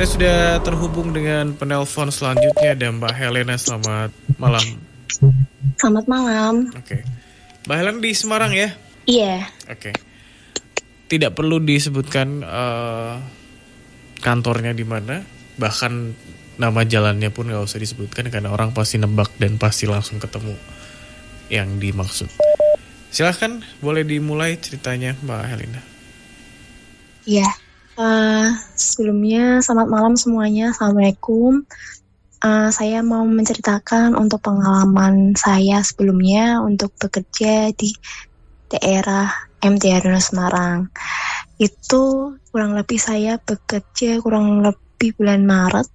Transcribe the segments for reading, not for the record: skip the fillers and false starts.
Saya sudah terhubung dengan penelpon selanjutnya ada Mbak Helena. Selamat malam. Selamat malam. Oke. Mbak Helena di Semarang ya? Iya. Oke. Tidak perlu disebutkan kantornya di mana, bahkan nama jalannya pun nggak usah disebutkan karena orang pasti nebak dan pasti langsung ketemu yang dimaksud. Silahkan, boleh dimulai ceritanya Mbak Helena. Iya. Sebelumnya selamat malam semuanya. Assalamualaikum. Saya mau menceritakan untuk pengalaman saya sebelumnya untuk bekerja di daerah MT Haryono Semarang. Itu kurang lebih saya bekerja kurang lebih bulan Maret.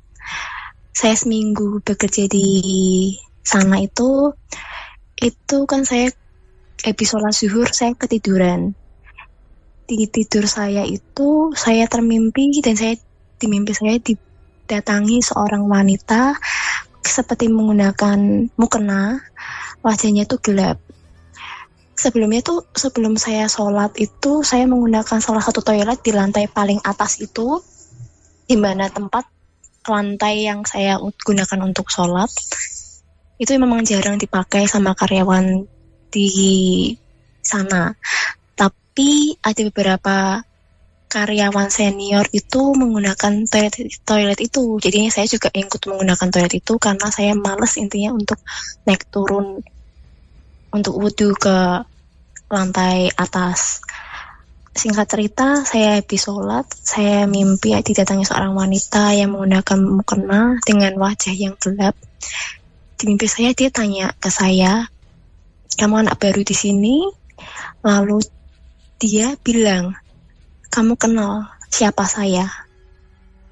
Saya seminggu bekerja di sana itu kan saya habis sholat zuhur saya ketiduran. Di tidur saya itu saya termimpi dan di mimpi saya didatangi seorang wanita seperti menggunakan mukena, wajahnya itu gelap. Sebelum saya sholat itu saya menggunakan salah satu toilet di lantai paling atas itu, di mana tempat lantai yang saya gunakan untuk sholat itu memang jarang dipakai sama karyawan di sana. Tapi ada beberapa karyawan senior itu menggunakan toilet itu. Jadinya saya juga ikut menggunakan toilet itu karena saya malas intinya untuk naik turun untuk wudhu ke lantai atas. Singkat cerita, saya habis sholat, saya mimpi didatangi seorang wanita yang menggunakan mukena dengan wajah yang gelap. Di mimpi saya dia tanya ke saya, "Kamu anak baru di sini?" Lalu dia bilang, "Kamu kenal siapa saya?"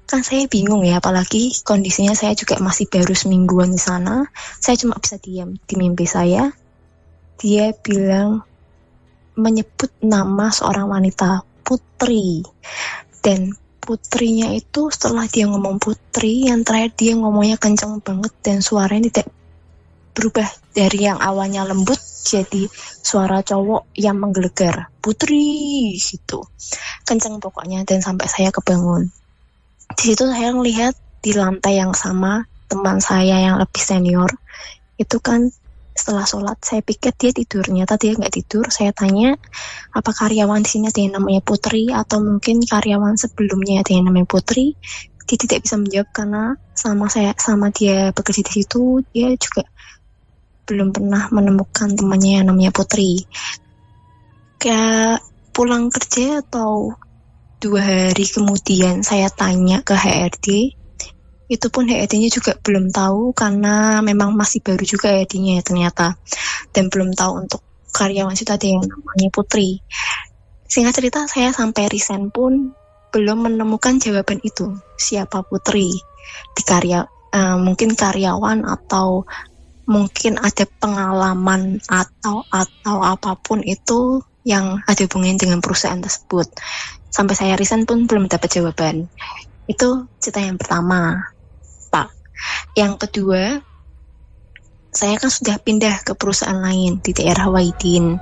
Kan saya bingung ya, apalagi kondisinya saya juga masih baru semingguan di sana. Saya cuma bisa diam di mimpi saya. Dia bilang, menyebut nama seorang wanita, Putri. Dan putrinya itu setelah dia ngomong Putri, yang terakhir dia ngomongnya kencang banget dan suaranya tidak berubah dari yang awalnya lembut jadi suara cowok yang menggelegar, Putri gitu, kenceng pokoknya, dan sampai saya kebangun. Di situ saya melihat di lantai yang sama teman saya yang lebih senior itu kan setelah sholat saya pikir dia tidur, ternyata dia nggak tidur. Saya tanya apa karyawan di sini ada yang namanya Putri atau mungkin karyawan sebelumnya ada yang namanya Putri. Dia tidak bisa menjawab karena sama dia bekerja di situ dia juga belum pernah menemukan temannya yang namanya Putri. Kayak pulang kerja atau 2 hari kemudian saya tanya ke HRD, itu pun HRD-nya juga belum tahu karena memang masih baru juga HRD-nya ya ternyata, dan belum tahu untuk karyawan situ ada yang namanya Putri. Singkat cerita saya sampai resign pun belum menemukan jawaban itu, siapa Putri di mungkin karyawan atau mungkin ada pengalaman atau apapun itu yang ada hubungannya dengan perusahaan tersebut. Sampai saya resign pun belum dapat jawaban. Itu cerita yang pertama, Pak. Yang kedua, saya kan sudah pindah ke perusahaan lain di daerah Waidin.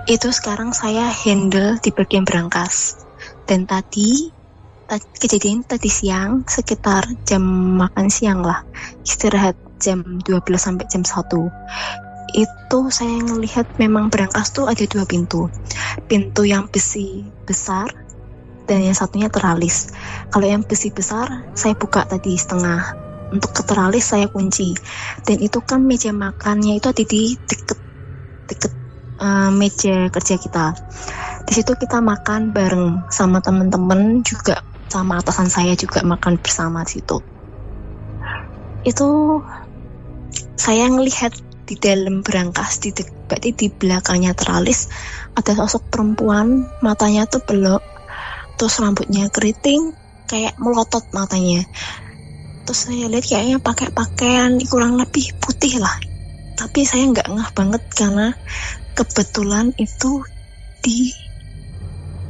Itu sekarang saya handle di bagian berangkas. Dan kejadian tadi siang sekitar jam makan siang lah, istirahat jam 12 sampai jam 1. Itu saya ngelihat memang berangkas tuh ada 2 pintu. Pintu yang besi besar dan yang satunya teralis. Kalau yang besi besar saya buka tadi setengah. Untuk ke teralis saya kunci. Dan itu kan meja makannya itu ada di deket meja kerja kita. Di situ kita makan bareng sama teman-teman juga, sama atasan saya juga makan bersama di situ. Itu saya ngelihat di dalam berangkas berarti di belakangnya teralis ada sosok perempuan, matanya tuh belok, terus rambutnya keriting kayak melotot matanya. Terus saya lihat kayaknya pakai pakaian kurang lebih putih lah, tapi saya nggak ngeh banget karena kebetulan itu di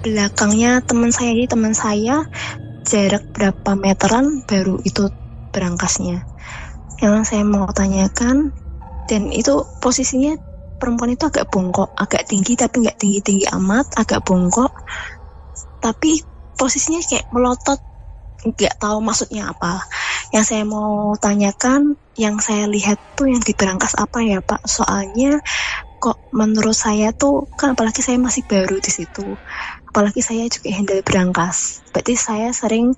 belakangnya teman saya. Jadi teman saya jarak berapa meteran baru itu berangkasnya. Yang saya mau tanyakan, dan itu posisinya perempuan itu agak bongkok, agak tinggi tapi nggak tinggi-tinggi amat, agak bongkok, tapi posisinya kayak melotot nggak tahu maksudnya apa. Yang saya mau tanyakan, yang saya lihat tuh yang di berangkas apa ya Pak? Soalnya kok menurut saya tuh kan apalagi saya masih baru di situ, apalagi saya juga handle berangkas, berarti saya sering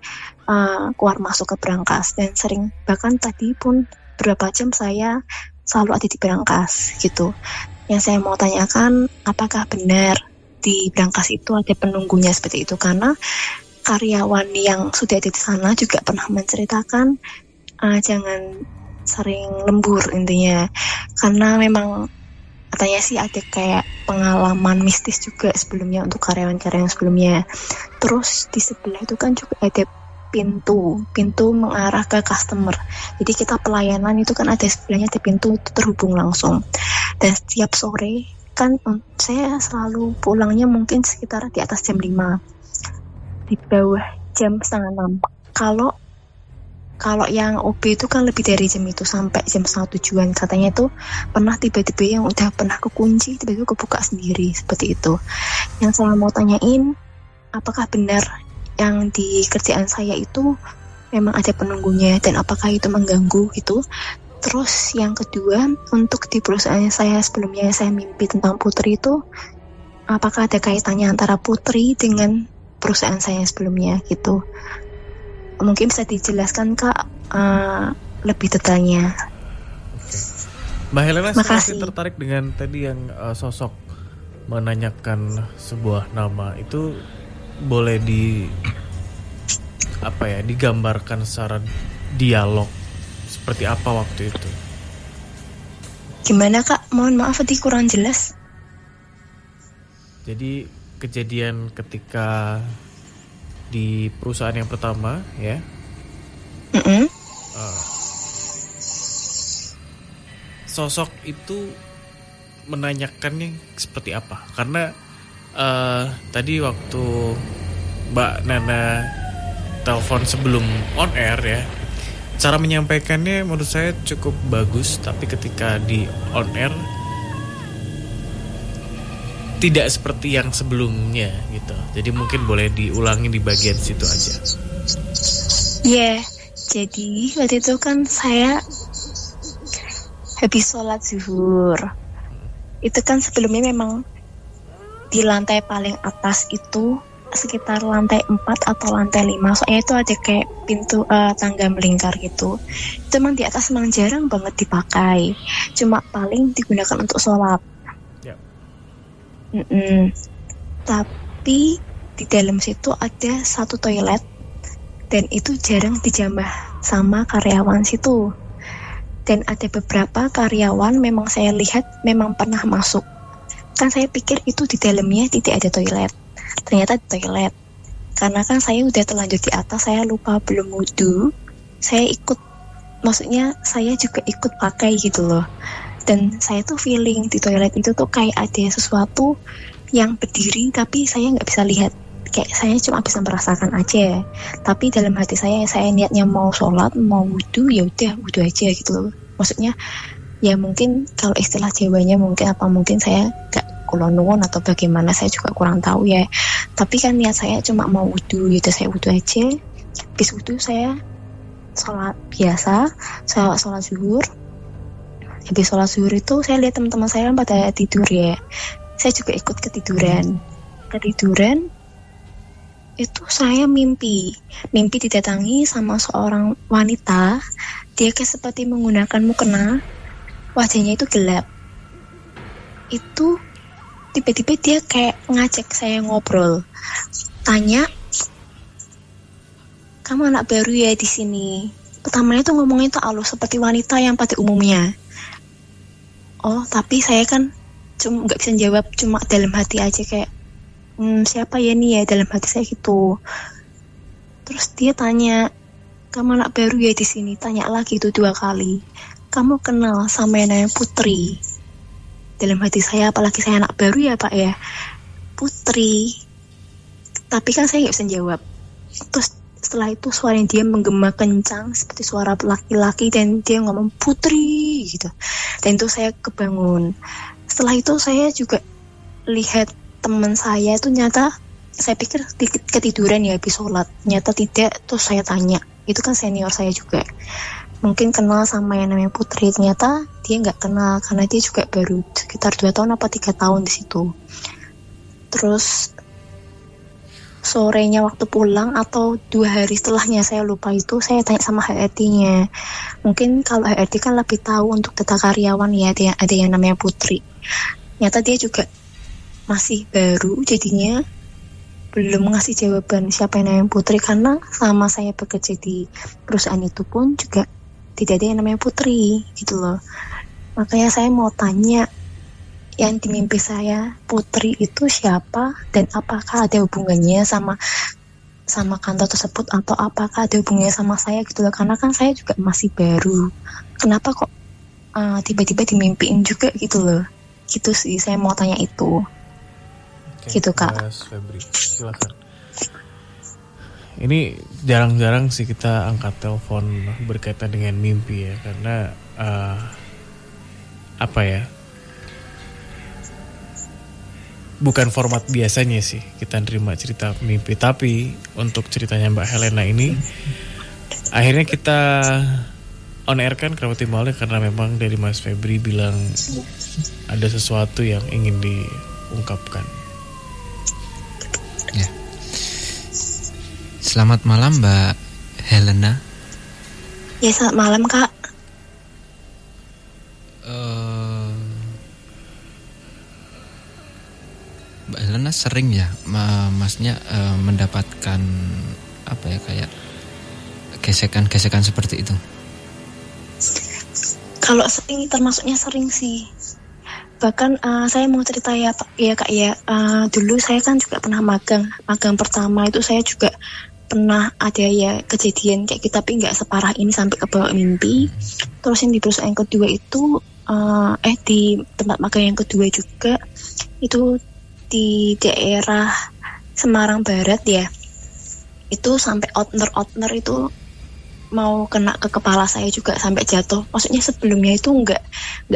keluar masuk ke berangkas dan sering bahkan tadi pun berapa jam saya selalu ada di berangkas gitu. Yang saya mau tanyakan, apakah benar di berangkas itu ada penunggunya seperti itu? Karena karyawan yang sudah ada di sana juga pernah menceritakan jangan sering lembur intinya, karena memang katanya sih ada kayak pengalaman mistis juga sebelumnya untuk karyawan-karyawan sebelumnya. Terus di sebelah itu kan juga ada pintu mengarah ke customer. Jadi kita pelayanan itu kan ada sebelahnya ada pintu itu terhubung langsung. Dan setiap sore kan saya selalu pulangnya mungkin sekitar di atas jam 5, di bawah jam setengah 6. Kalau yang OB itu kan lebih dari jam itu sampai jam setengah 7-an. Katanya itu pernah tiba-tiba yang udah pernah kekunci tiba-tiba kebuka sendiri seperti itu. Yang saya mau tanyain, apakah benar yang di kerjaan saya itu memang ada penunggunya dan apakah itu mengganggu gitu. Terus yang kedua, untuk di perusahaan saya sebelumnya saya mimpi tentang Putri itu, apakah ada kaitannya antara Putri dengan perusahaan saya sebelumnya gitu. Mungkin bisa dijelaskan Kak lebih detailnya. Mbak Helena, saya masih tertarik dengan tadi yang sosok menanyakan sebuah nama itu, boleh digambarkan secara dialog seperti apa waktu itu? Gimana Kak? Mohon maaf tadi kurang jelas. Jadi kejadian ketika di perusahaan yang pertama ya, sosok itu menanyakannya seperti apa? Karena tadi waktu Mbak Nana telepon sebelum on air ya, cara menyampaikannya menurut saya cukup bagus, tapi ketika di on air tidak seperti yang sebelumnya gitu. Jadi mungkin boleh diulangi di bagian situ aja. Jadi waktu itu kan saya habis sholat zuhur. Itu kan sebelumnya memang di lantai paling atas itu sekitar lantai 4 atau lantai 5. Soalnya itu ada kayak pintu tangga melingkar gitu. Itu memang di atas memang jarang banget dipakai. Cuma paling digunakan untuk sholat. Tapi di dalam situ ada satu toilet dan itu jarang dijamah sama karyawan situ. Dan ada beberapa karyawan memang saya lihat memang pernah masuk. Kan saya pikir itu di dalamnya tidak ada toilet. Ternyata ada toilet. Karena kan saya udah terlanjur di atas, saya lupa belum wudu. Saya juga ikut pakai gitu loh. Dan saya tuh feeling di toilet itu tuh kayak ada sesuatu yang berdiri tapi saya nggak bisa lihat, kayak saya cuma bisa merasakan aja. Tapi dalam hati saya niatnya mau sholat, mau wudu, ya udah wudu aja gitu loh. Maksudnya ya mungkin kalau istilah Jawanya mungkin saya nggak kulonwon atau bagaimana, saya juga kurang tahu ya. Tapi kan niat saya cuma mau wudu, yaudah saya wudu aja. Habis wudu saya sholat biasa, saya sholat zuhur. Habis sholat zuhur itu saya lihat teman-teman saya pada tidur ya. Saya juga ikut ketiduran. Itu saya mimpi didatangi sama seorang wanita. Dia kayak seperti menggunakan mukena, wajahnya itu gelap. Itu tiba-tiba dia kayak ngajak saya ngobrol, tanya, kamu anak baru ya di sini? Pertamanya tuh ngomongnya tuh halus seperti wanita yang pada umumnya. Oh, tapi saya kan cuma nggak bisa jawab, cuma dalam hati aja kayak siapa ya nih ya, dalam hati saya gitu. Terus dia tanya, kamu anak baru ya di sini? Tanya lagi itu 2 kali, kamu kenal sama yang namanya Putri? Dalam hati saya, apalagi saya anak baru ya Pak ya, Putri. Tapi kan saya nggak bisa jawab. Terus setelah itu suara dia menggema kencang seperti suara laki-laki dan dia ngomong Putri gitu. Dan itu saya kebangun. Setelah itu saya juga lihat teman saya itu nyata saya pikir ketiduran ya habis sholat, ternyata tidak. Terus saya tanya, itu kan senior saya juga, mungkin kenal sama yang namanya Putri. Ternyata dia nggak kenal karena dia juga baru sekitar 2 tahun apa 3 tahun di situ. Terus sorenya waktu pulang atau 2 hari setelahnya saya lupa itu, saya tanya sama HRD-nya. Mungkin kalau HRD kan lebih tahu untuk data karyawan ya, ada yang namanya Putri. Ternyata dia juga masih baru, jadinya belum ngasih jawaban siapa yang namanya Putri, karena sama saya bekerja di perusahaan itu pun juga tidak ada yang namanya Putri gitu loh. Makanya saya mau tanya, yang di mimpi saya Putri itu siapa dan apakah ada hubungannya sama kantor tersebut atau apakah ada hubungannya sama saya gitu loh, karena kan saya juga masih baru. Kenapa kok tiba-tiba dimimpiin juga gitu loh. Gitu sih, saya mau tanya itu. Oke, gitu Kak. Mas Febri, silakan. Ini jarang-jarang sih kita angkat telepon berkaitan dengan mimpi ya, karena apa ya, bukan format biasanya sih kita nerima cerita mimpi. Tapi untuk ceritanya Mbak Helena ini akhirnya kita on air kan Kerabat Timawali, karena memang dari Mas Febri bilang ada sesuatu yang ingin diungkapkan. Ya. Selamat malam Mbak Helena. Ya, selamat malam Kak. Mbak Helena sering ya, maksudnya mendapatkan apa ya, kayak gesekan-gesekan seperti itu? Kalau sering, termasuknya sering sih. Bahkan saya mau cerita ya Kak ya. Dulu saya kan juga pernah magang pertama itu saya juga pernah ada ya kejadian kayak gitu, tapi nggak separah ini sampai ke bawah mimpi. Terus yang di perusahaan kedua itu di tempat magang yang kedua juga itu di daerah Semarang Barat ya, itu sampai outner itu mau kena ke kepala saya juga sampai jatuh. Maksudnya sebelumnya itu nggak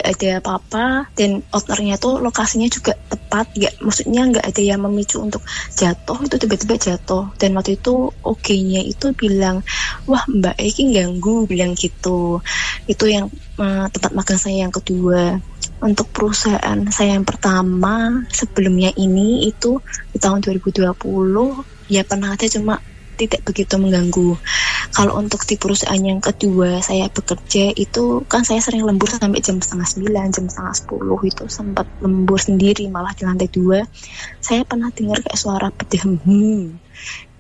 ada apa-apa, dan outnernya tuh lokasinya juga tepat, maksudnya nggak ada yang memicu untuk jatuh, itu tiba-tiba jatuh. Dan waktu itu OG-nya itu bilang, wah Mbak Eki ganggu, bilang gitu. Itu yang tempat magang saya yang kedua. Untuk perusahaan saya yang pertama sebelumnya ini itu di tahun 2020 ya pernah ada, cuma tidak begitu mengganggu. Kalau untuk di perusahaan yang kedua saya bekerja itu kan saya sering lembur sampai jam 8:30, jam 9:30 itu sempat lembur sendiri, malah di lantai 2 saya pernah dengar kayak suara bedem.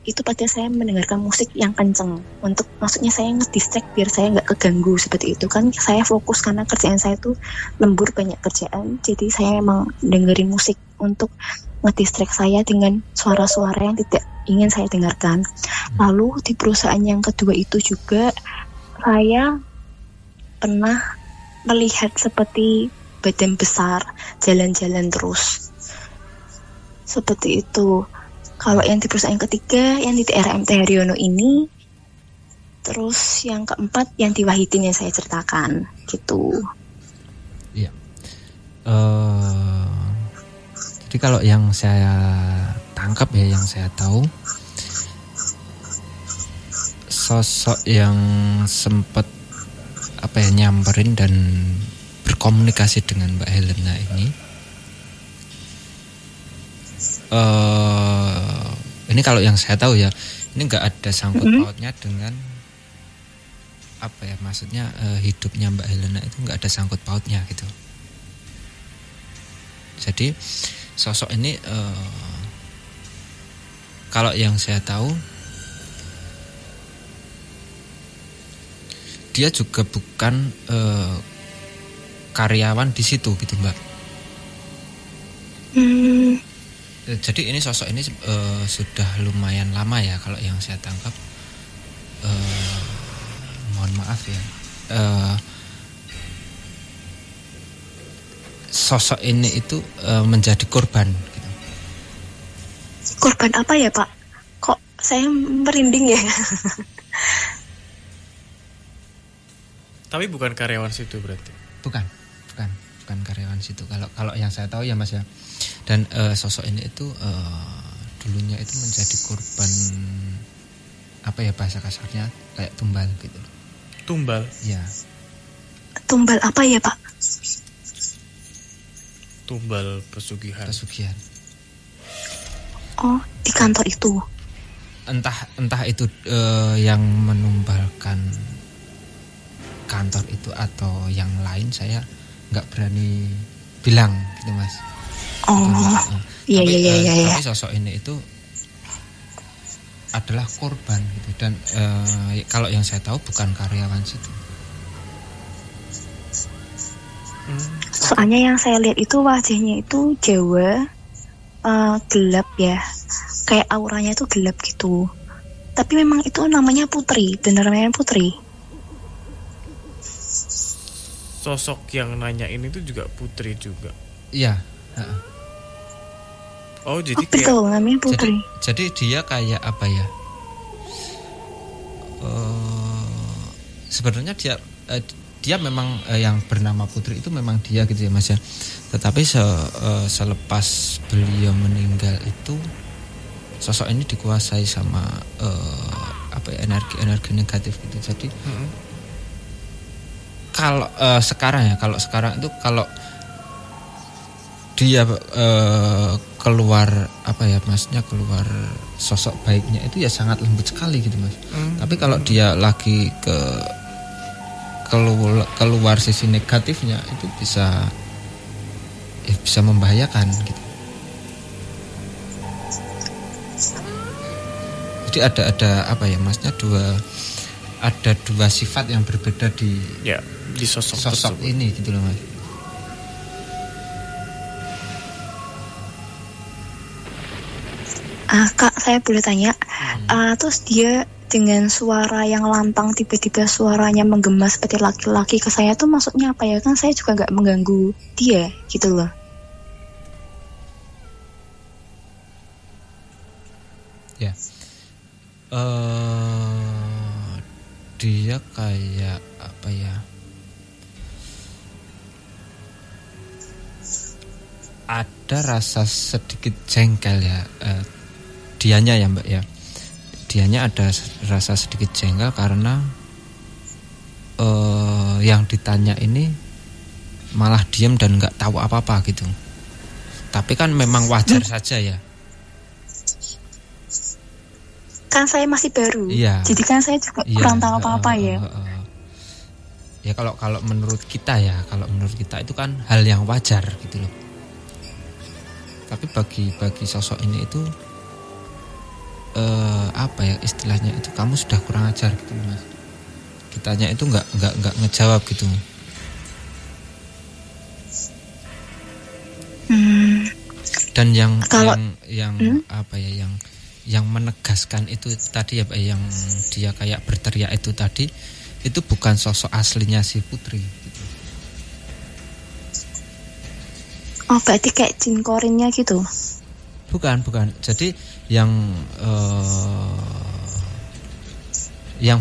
Itu pada saya mendengarkan musik yang kenceng, untuk maksudnya saya ngedistract biar saya nggak keganggu seperti itu kan. Saya fokus karena kerjaan saya tuh lembur, banyak kerjaan, jadi saya emang dengerin musik untuk ngedistract saya dengan suara-suara yang tidak ingin saya dengarkan. Lalu di perusahaan yang kedua itu juga saya pernah melihat seperti badan besar jalan-jalan terus seperti itu. Kalau yang di perusahaan ketiga yang di daerah MT Haryono ini, terus yang keempat yang di Wahidin yang saya ceritakan gitu. Iya. Jadi kalau yang saya tangkap ya, yang saya tahu, sosok yang sempat apa ya, nyamperin dan berkomunikasi dengan Mbak Helena ini kalau yang saya tahu ya, ini nggak ada sangkut pautnya dengan apa ya, maksudnya hidupnya Mbak Helena itu nggak ada sangkut pautnya gitu. Jadi sosok ini kalau yang saya tahu dia juga bukan karyawan di situ gitu Mbak. Jadi ini sosok ini sudah lumayan lama ya kalau yang saya tangkap. Mohon maaf ya. Sosok ini itu menjadi korban. Gitu. Korban apa ya Pak? Kok saya merinding ya? Tapi bukan karyawan situ berarti? Bukan karyawan situ. Kalau yang saya tahu ya Mas ya. Dan sosok ini itu dulunya itu menjadi korban apa ya bahasa kasarnya kayak tumbal gitu. Tumbal. Ya. Tumbal apa ya, Pak? Tumbal pesugihan. Pesugihan. Oh, di kantor itu. Entah itu yang menumbalkan kantor itu atau yang lain, saya nggak berani bilang gitu Mas. Oh, iya. Tapi sosok ini itu adalah korban gitu, dan kalau yang saya tahu bukan karyawan situ. Soalnya yang saya lihat itu wajahnya itu Jawa, gelap ya, kayak auranya itu gelap gitu. Tapi memang itu namanya Putri, bener namanya Putri. Sosok yang nanya ini tuh juga Putri juga. Iya. Oh jadi betul, namanya Putri. Jadi dia kayak apa ya? Sebenarnya dia memang yang bernama Putri itu memang dia gitu ya Mas ya. Tetapi selepas beliau meninggal itu sosok ini dikuasai sama energi negatif gitu. Jadi kalau sekarang itu kalau dia keluar maksudnya keluar sosok baiknya itu ya sangat lembut sekali gitu Mas. Tapi kalau dia lagi keluar sisi negatifnya itu bisa membahayakan gitu. Jadi ada maksudnya ada dua sifat yang berbeda di sosok ini gitu loh Mas. Kak, saya boleh tanya, terus dia dengan suara yang lantang tiba-tiba suaranya menggema seperti laki-laki ke saya tuh maksudnya apa ya? Kan saya juga nggak mengganggu dia gitu loh. Ya, dia kayak apa ya? Ada rasa sedikit jengkel ya, dianya ya Mbak ya. Dianya ada rasa sedikit jengkel karena yang ditanya ini malah diam dan nggak tahu apa-apa gitu. Tapi kan memang wajar saja ya. Kan saya masih baru, jadi kan saya juga kurang tahu apa-apa ya. Ya kalau menurut kita itu kan hal yang wajar gitu loh. Tapi bagi sosok ini itu istilahnya itu kamu sudah kurang ajar gitu Mas. Kitanya itu nggak ngejawab gitu. Dan yang menegaskan itu tadi ya Pak, yang dia kayak berteriak itu tadi itu bukan sosok aslinya si Putri gitu. Oh, berarti kayak jin korinnya gitu? Bukan. Jadi yang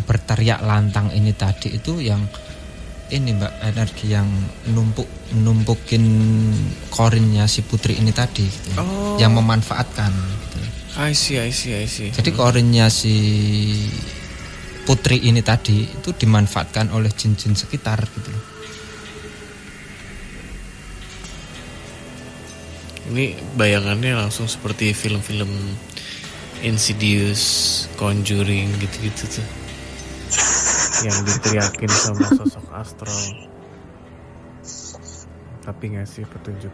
berteriak lantang ini tadi itu yang ini Mbak, energi yang numpukin korinnya si Putri ini tadi gitu. Yang memanfaatkan gitu. I see. Jadi korinnya si Putri ini tadi itu dimanfaatkan oleh jin-jin sekitar gitu loh. Ini bayangannya langsung seperti film-film Insidious, Conjuring gitu-gitu tuh, yang diteriakin sama sosok astral tapi ngasih petunjuk.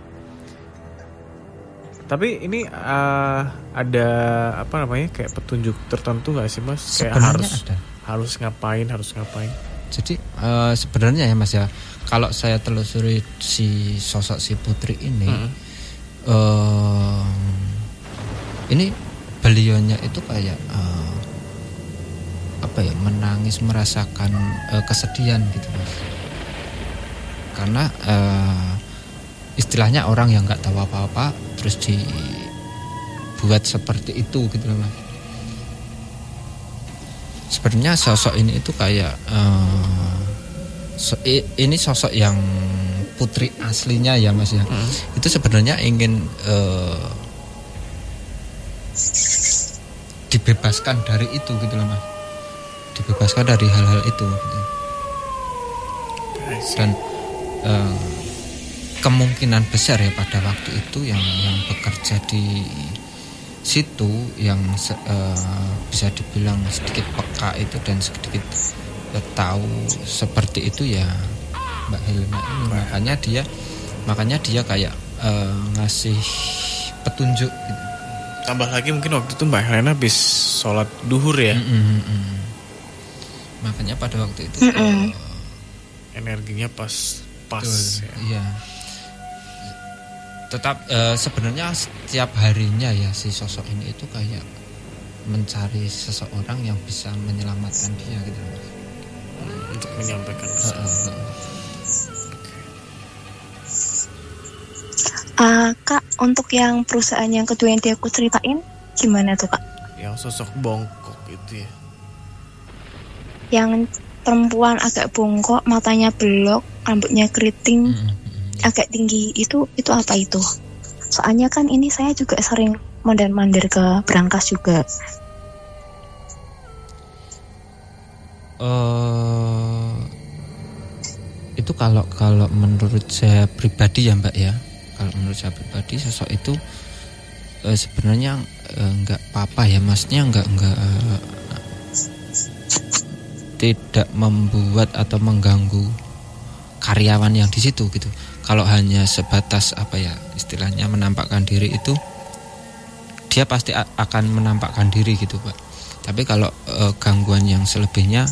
Tapi ini ada kayak petunjuk tertentu nggak sih Mas? Kayak harus ngapain? Jadi sebenarnya ya Mas ya, kalau saya telusuri si sosok si Putri ini. Ini beliaunya itu kayak menangis, merasakan kesedihan gitu Mas. Karena istilahnya orang yang nggak tahu apa-apa terus dibuat seperti itu gitu loh Mas. Sebenarnya sosok ini itu kayak ini sosok yang Putri aslinya ya Mas ya. Itu sebenarnya ingin dibebaskan dari itu gitu loh Mas. Dibebaskan dari hal-hal itu gitu. Dan kemungkinan besar ya pada waktu itu yang bekerja di situ yang bisa dibilang sedikit peka itu dan sedikit tahu seperti itu ya Mbak Helena ini. Makanya dia kayak ngasih petunjuk gitu. Tambah lagi mungkin waktu itu Mbak Helena habis sholat duhur ya. Makanya pada waktu itu energinya pas betul, ya. Iya. Tetap sebenarnya setiap harinya ya si sosok ini itu kayak mencari seseorang yang bisa menyelamatkan dia gitu untuk menyampaikan pesan. Kak, untuk yang perusahaan yang kedua yang aku ceritain, gimana tuh Kak? Yang sosok bongkok itu ya. Yang perempuan agak bongkok, matanya belok, rambutnya keriting, agak tinggi, itu apa itu? Soalnya kan ini saya juga sering mondar-mandir ke Brankas juga. Itu kalau menurut saya pribadi ya Mbak ya. Kalau menurut saya pribadi sosok itu sebenarnya nggak apa-apa ya, maksudnya nggak tidak membuat atau mengganggu karyawan yang di situ gitu. Kalau hanya sebatas apa ya istilahnya menampakkan diri itu, dia pasti akan menampakkan diri gitu Pak. Tapi kalau gangguan yang selebihnya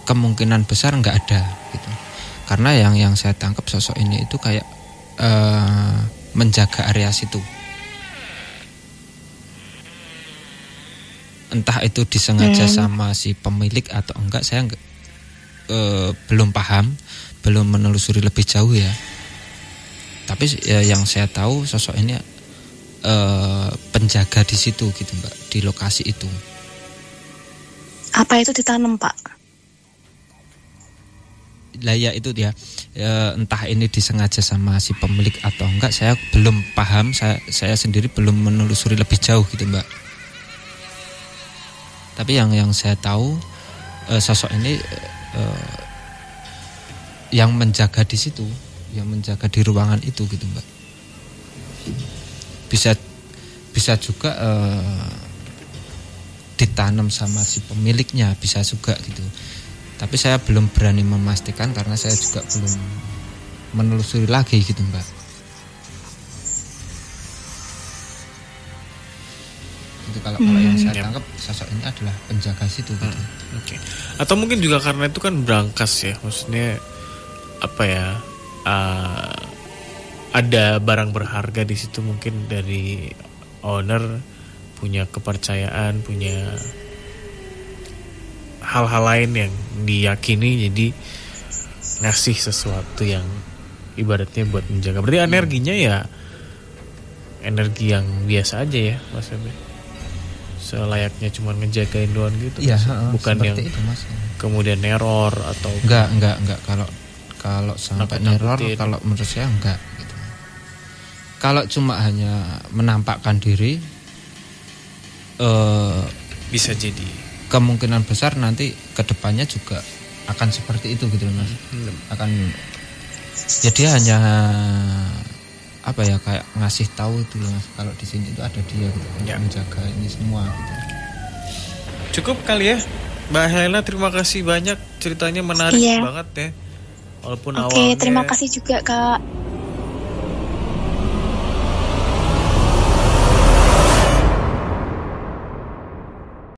kemungkinan besar nggak ada gitu. Karena yang saya tangkap sosok ini itu kayak menjaga area situ. Entah itu disengaja sama si pemilik atau enggak, saya belum paham, belum menelusuri lebih jauh ya. Tapi yang saya tahu sosok ini penjaga di situ gitu Mbak, di lokasi itu. Apa itu ditanam Pak? Lah ya itu dia, entah ini disengaja sama si pemilik atau enggak, saya belum paham, saya sendiri belum menelusuri lebih jauh gitu Mbak. Tapi yang saya tahu sosok ini yang menjaga di situ, yang menjaga di ruangan itu gitu Mbak. Bisa juga ditanam sama si pemiliknya, bisa juga gitu. Tapi saya belum berani memastikan karena saya juga belum menelusuri lagi gitu Mbak. Itu kalau yang saya tangkap sosok ini adalah penjaga situ gitu. Okay. Atau mungkin juga karena itu kan Brankas ya, maksudnya apa ya? Ada barang berharga di situ, mungkin dari owner punya kepercayaan, punya hal-hal lain yang diyakini, jadi ngasih sesuatu yang ibaratnya buat menjaga. Berarti energinya ya energi yang biasa aja ya Mas Ebe. Selayaknya cuma ngejagain doang gitu. Iya, bukan yang itu, Mas. Kemudian neror atau enggak kalau sampai neror, kalau menurut saya enggak gitu. Kalau cuma hanya menampakkan diri bisa jadi kemungkinan besar nanti kedepannya juga akan seperti itu gitu Mas. Akan ya dia hanya apa ya kayak ngasih tahu itu Mas, kalau di sini itu ada dia gitu untuk menjaga ini semua gitu. Cukup kali ya Mbak Helena, terima kasih banyak, ceritanya menarik banget ya. Walaupun awalnya. Terima kasih juga Kak.